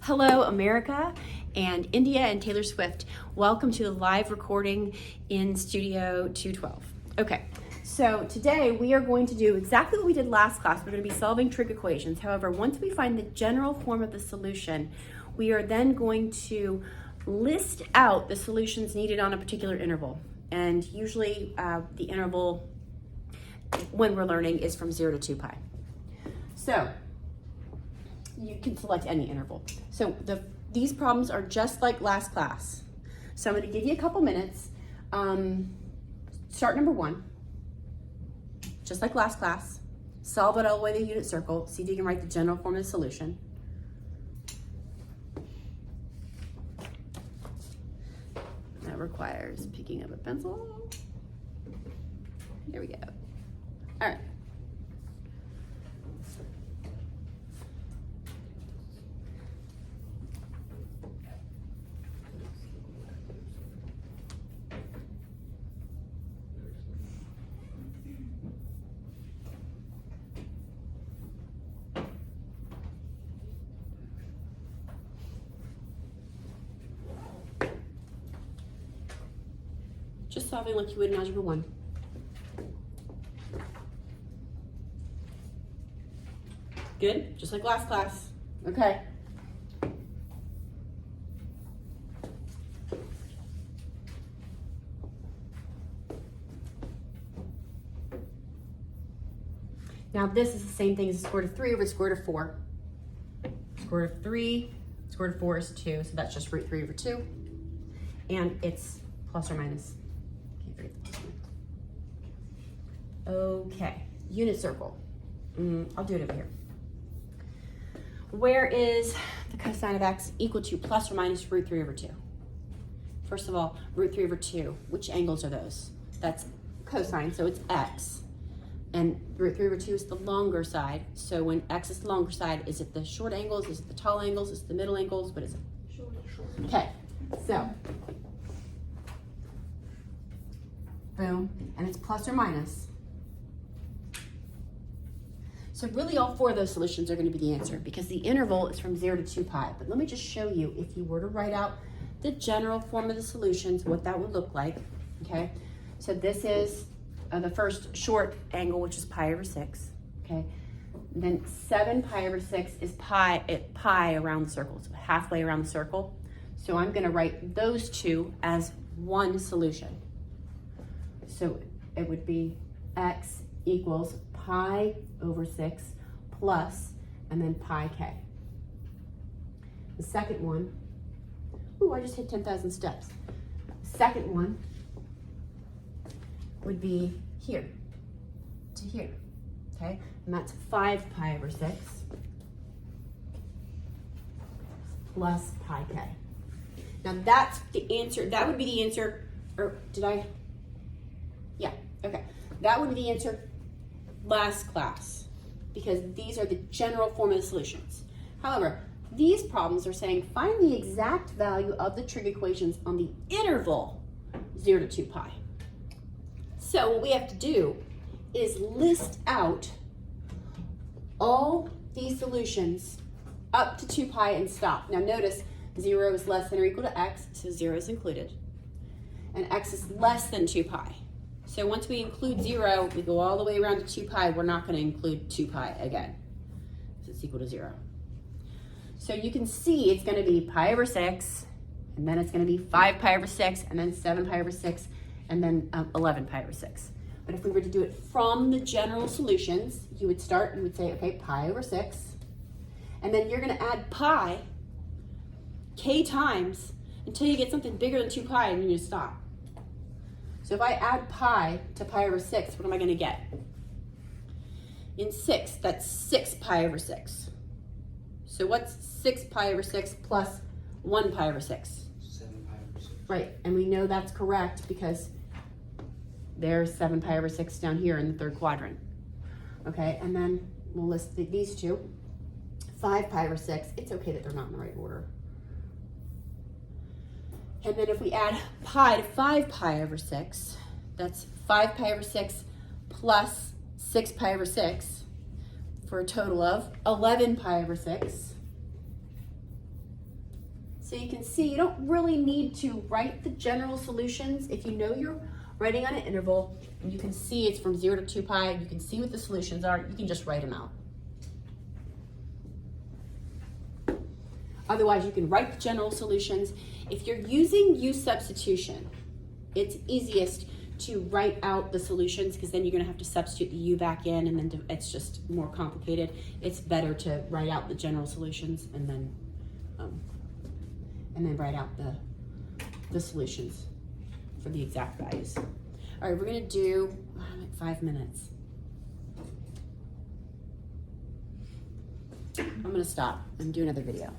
Hello, America and India and Taylor Swift. Welcome to the live recording in Studio 212. Okay, so today we are going to do exactly what we did last class. We're going to be solving trig equations. However, once we find the general form of the solution, we are then going to list out the solutions needed on a particular interval. And usually the interval when we're learning is from 0 to 2 pi. So you can select any interval. So these problems are just like last class. So I'm going to give you a couple minutes. Start number 1, just like last class. Solve it all the way to the unit circle. See if you can write the general form of the solution. That requires picking up a pencil. There we go. All right. Just solving like you would in Algebra 1. Good? Just like last class. Okay. Now this is the same thing as the square root of 3 over the square root of 4. Square root of 3, square root of 4 is 2, so that's just root 3 over 2. And it's plus or minus. Can't forget the plus or minus. Okay, unit circle. I'll do it over here. Where is the cosine of x equal to plus or minus root 3 over 2? First of all, root 3 over 2, which angles are those? That's cosine, so it's x. And root 3 over 2 is the longer side. So when x is the longer side, is it the short angles? Is it the tall angles? Is it the middle angles? What is it? Short. Okay, so boom, and it's plus or minus. So really all 4 of those solutions are going to be the answer because the interval is from 0 to 2 pi. But let me just show you, if you were to write out the general form of the solutions, what that would look like, okay? So this is the first short angle, which is pi over 6, okay? And then 7 pi over 6 is pi around the circle, so halfway around the circle. So I'm going to write those two as one solution. So it would be x equals pi over 6 plus, and then pi k. The second one, ooh, I just hit 10,000 steps. The second one would be here to here, okay? And that's 5 pi over 6 plus pi k. Now that's the answer, that would be the answer, or did I? Yeah, okay. That would be the answer last class, because these are the general form of the solutions. However, these problems are saying find the exact value of the trig equations on the interval 0 to 2 pi. So what we have to do is list out all these solutions up to 2 pi and stop. Now notice 0 is less than or equal to x, so 0 is included. And x is less than 2 pi. So once we include 0, we go all the way around to 2 pi. We're not going to include 2 pi again, because it's equal to 0. So you can see it's going to be pi over 6, and then it's going to be 5 pi over 6, and then 7 pi over 6, and then 11 pi over 6. But if we were to do it from the general solutions, you would say, okay, pi over 6, and then you're going to add pi, k times, until you get something bigger than 2 pi, and then you stop. So if I add pi to pi over 6, what am I going to get? In 6, that's 6 pi over 6. So what's 6 pi over 6 plus 1 pi over 6? 7 pi over 6. Right, and we know that's correct because there's 7 pi over 6 down here in the third quadrant. Okay, and then we'll list these two. 5 pi over 6, it's okay that they're not in the right order. And then if we add pi to 5 pi over 6, that's 5 pi over 6 plus 6 pi over 6 for a total of 11 pi over 6. So you can see you don't really need to write the general solutions. If you know you're writing on an interval, and you can see it's from 0 to 2 pi, you can see what the solutions are, you can just write them out. Otherwise, you can write the general solutions. If you're using U substitution, it's easiest to write out the solutions because then you're going to have to substitute the U back in, and then it's just more complicated. It's better to write out the general solutions and then write out the solutions for the exact values. All right, we're going to do 5 minutes. I'm going to stop and do another video.